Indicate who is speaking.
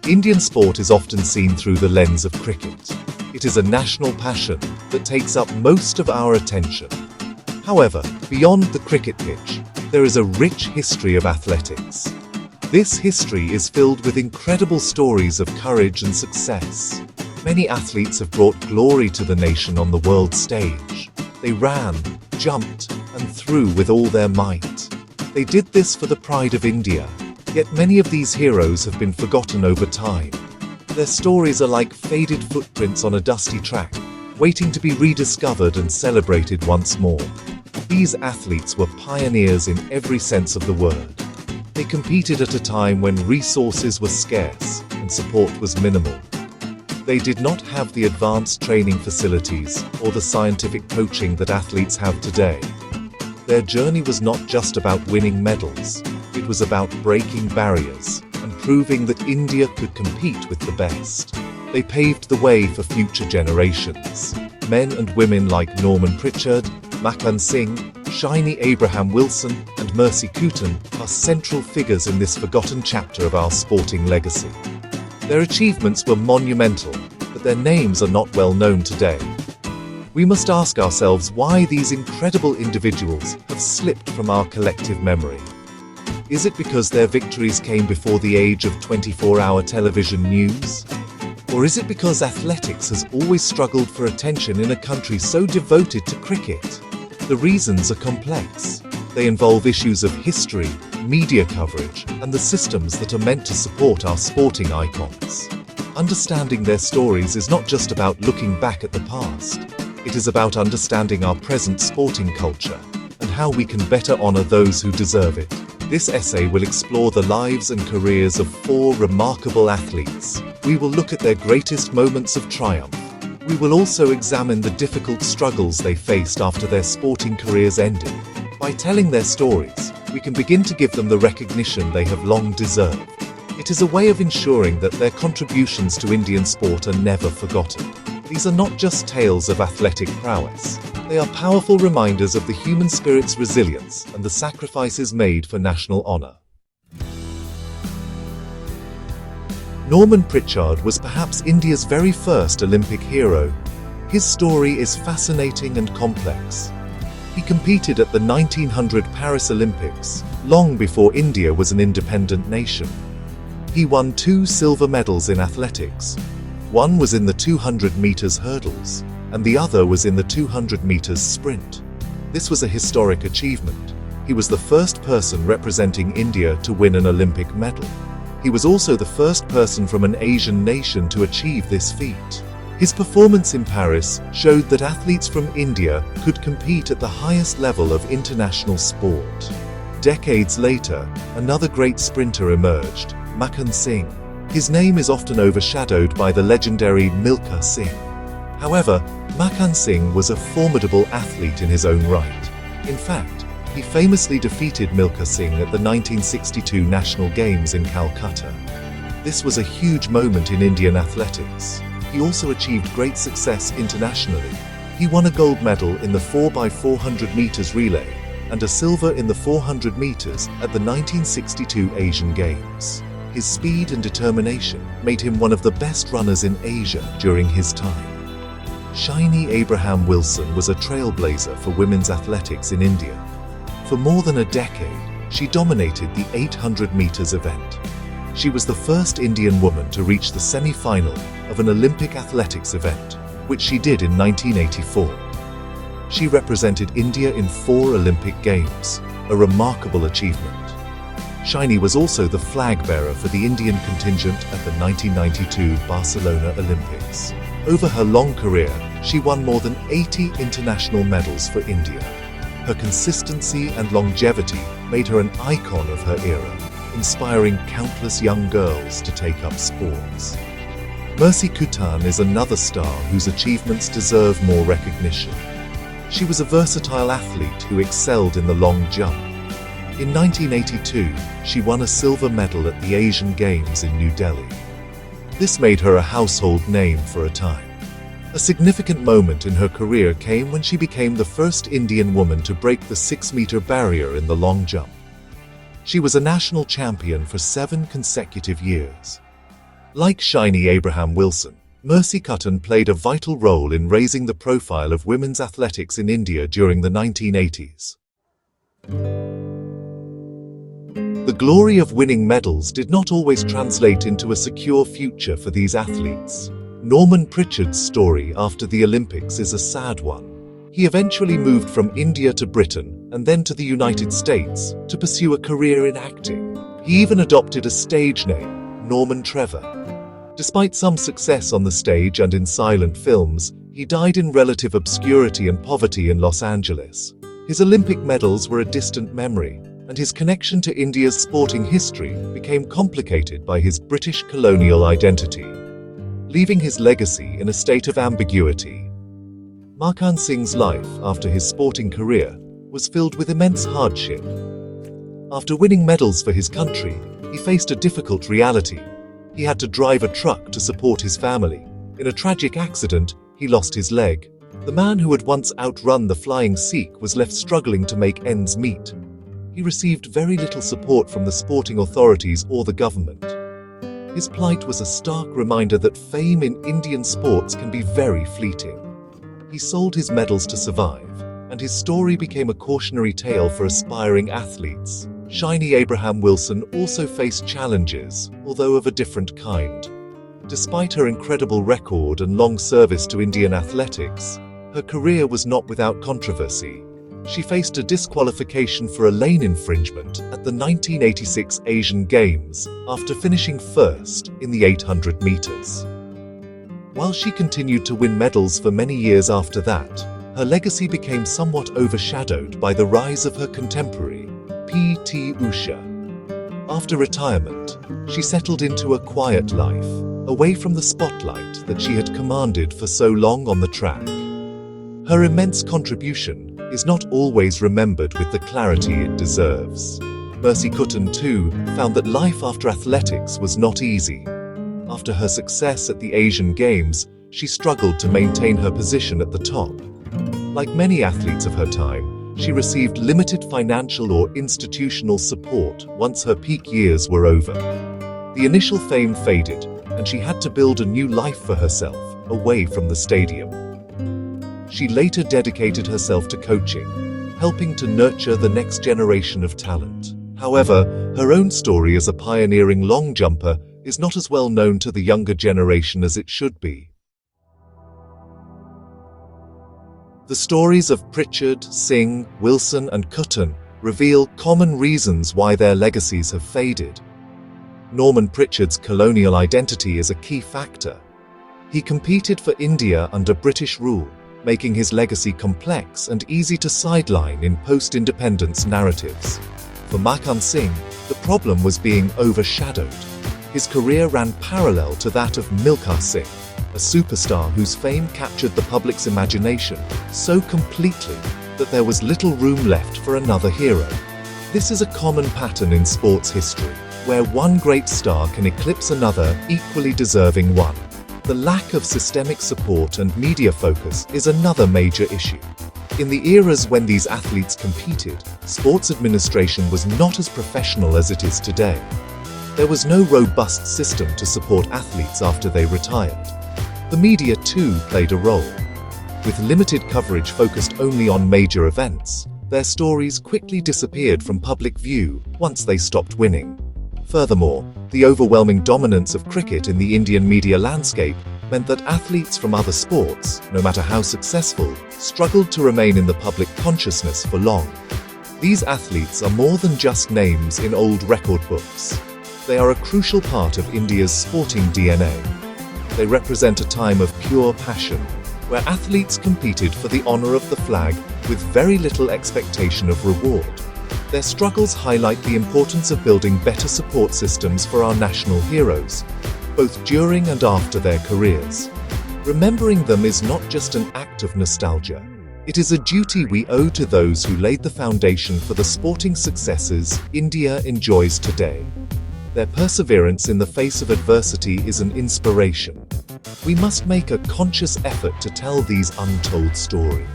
Speaker 1: Indian sport is often seen through the lens of cricket. It is a national passion that takes up most of our attention. However, beyond the cricket pitch, there is a rich history of athletics. This history is filled with incredible stories of courage and success. Many athletes have brought glory to the nation on the world stage. They ran, jumped, and threw with all their might. They did this for the pride of India. Yet many of these heroes have been forgotten over time. Their stories are like faded footprints on a dusty track, waiting to be rediscovered and celebrated once more. These athletes were pioneers in every sense of the word. They competed at a time when resources were scarce and support was minimal. They did not have the advanced training facilities or the scientific coaching that athletes have today. Their journey was not just about winning medals. It was about breaking barriers and proving that India could compete with the best. They paved the way for future generations. Men and women like Norman Pritchard, Makhan Singh, Shiny Abraham Wilson, and Mercy Kutan are central figures in this forgotten chapter of our sporting legacy. Their achievements were monumental, but their names are not well known today. We must ask ourselves why these incredible individuals have slipped from our collective memory. Is it because their victories came before the age of 24-hour television news? Or is it because athletics has always struggled for attention in a country so devoted to cricket? The reasons are complex. They involve issues of history, media coverage, and the systems that are meant to support our sporting icons. Understanding their stories is not just about looking back at the past. It is about understanding our present sporting culture and how we can better honor those who deserve it. This essay will explore the lives and careers of 4 remarkable athletes. We will look at their greatest moments of triumph. We will also examine the difficult struggles they faced after their sporting careers ended. By telling their stories, we can begin to give them the recognition they have long deserved. It is a way of ensuring that their contributions to Indian sport are never forgotten. These are not just tales of athletic prowess. They are powerful reminders of the human spirit's resilience and the sacrifices made for national honor. Norman Pritchard was perhaps India's very first Olympic hero. His story is fascinating and complex. He competed at the 1900 Paris Olympics, long before India was an independent nation. He won 2 silver medals in athletics. One was in the 200 meters hurdles, and the other was in the 200 meters sprint. This was a historic achievement. He was the first person representing India to win an Olympic medal. He was also the first person from an Asian nation to achieve this feat. His performance in Paris showed that athletes from India could compete at the highest level of international sport. Decades later, another great sprinter emerged, Makhan Singh. His name is often overshadowed by the legendary Milkha Singh. However, Makhan Singh was a formidable athlete in his own right. In fact, he famously defeated Milkha Singh at the 1962 National Games in Calcutta. This was a huge moment in Indian athletics. He also achieved great success internationally. He won a gold medal in the 4x400 meters relay and a silver in the 400 meters at the 1962 Asian Games. His speed and determination made him one of the best runners in Asia during his time. Shiny Abraham Wilson was a trailblazer for women's athletics in India. For more than a decade, she dominated the 800 meters event. She was the first Indian woman to reach the semi-final of an Olympic athletics event, which she did in 1984. She represented India in 4 Olympic Games, a remarkable achievement. Shiny was also the flag bearer for the Indian contingent at the 1992 Barcelona Olympics. Over her long career, she won more than 80 international medals for India. Her consistency and longevity made her an icon of her era, inspiring countless young girls to take up sports. Mercy Kutan is another star whose achievements deserve more recognition. She was a versatile athlete who excelled in the long jump. In 1982, she won a silver medal at the Asian Games in New Delhi. This made her a household name for a time. A significant moment in her career came when she became the first Indian woman to break the 6-meter barrier in the long jump. She was a national champion for 7 consecutive years. Like Shiny Abraham Wilson, Mercy Cotton played a vital role in raising the profile of women's athletics in India during the 1980s. The glory of winning medals did not always translate into a secure future for these athletes. Norman Pritchard's story after the Olympics is a sad one. He eventually moved from India to Britain and then to the United States to pursue a career in acting. He even adopted a stage name, Norman Trevor. Despite some success on the stage and in silent films, he died in relative obscurity and poverty in Los Angeles. His Olympic medals were a distant memory, and his connection to India's sporting history became complicated by his British colonial identity, leaving his legacy in a state of ambiguity. Makhan Singh's life after his sporting career was filled with immense hardship. After winning medals for his country, he faced a difficult reality. He had to drive a truck to support his family. In a tragic accident, he lost his leg. The man who had once outrun the flying Sikh was left struggling to make ends meet. He received very little support from the sporting authorities or the government. His plight was a stark reminder that fame in Indian sports can be very fleeting. He sold his medals to survive, and his story became a cautionary tale for aspiring athletes. Shiny Abraham Wilson also faced challenges, although of a different kind. Despite her incredible record and long service to Indian athletics, her career was not without controversy. She faced a disqualification for a lane infringement at the 1986 Asian Games after finishing first in the 800 meters. While she continued to win medals for many years after that, her legacy became somewhat overshadowed by the rise of her contemporary, P.T. Usha. After retirement, she settled into a quiet life, away from the spotlight that she had commanded for so long on the track. Her immense contribution is not always remembered with the clarity it deserves. Mercy Cotton, too, found that life after athletics was not easy. After her success at the Asian Games, she struggled to maintain her position at the top. Like many athletes of her time, she received limited financial or institutional support once her peak years were over. The initial fame faded, and she had to build a new life for herself, away from the stadium. She later dedicated herself to coaching, helping to nurture the next generation of talent. However, her own story as a pioneering long jumper is not as well known to the younger generation as it should be. The stories of Pritchard, Singh, Wilson, and Cotton reveal common reasons why their legacies have faded. Norman Pritchard's colonial identity is a key factor. He competed for India under British rule, making his legacy complex and easy to sideline in post-independence narratives. For Makhan Singh, the problem was being overshadowed. His career ran parallel to that of Milkha Singh, a superstar whose fame captured the public's imagination so completely that there was little room left for another hero. This is a common pattern in sports history, where one great star can eclipse another equally deserving one. The lack of systemic support and media focus is another major issue. In the eras when these athletes competed, sports administration was not as professional as it is today. There was no robust system to support athletes after they retired. The media too played a role. With limited coverage focused only on major events, their stories quickly disappeared from public view once they stopped winning. Furthermore, the overwhelming dominance of cricket in the Indian media landscape meant that athletes from other sports, no matter how successful, struggled to remain in the public consciousness for long. These athletes are more than just names in old record books. They are a crucial part of India's sporting DNA. They represent a time of pure passion, where athletes competed for the honor of the flag with very little expectation of reward. Their struggles highlight the importance of building better support systems for our national heroes, both during and after their careers. Remembering them is not just an act of nostalgia. It is a duty we owe to those who laid the foundation for the sporting successes India enjoys today. Their perseverance in the face of adversity is an inspiration. We must make a conscious effort to tell these untold stories.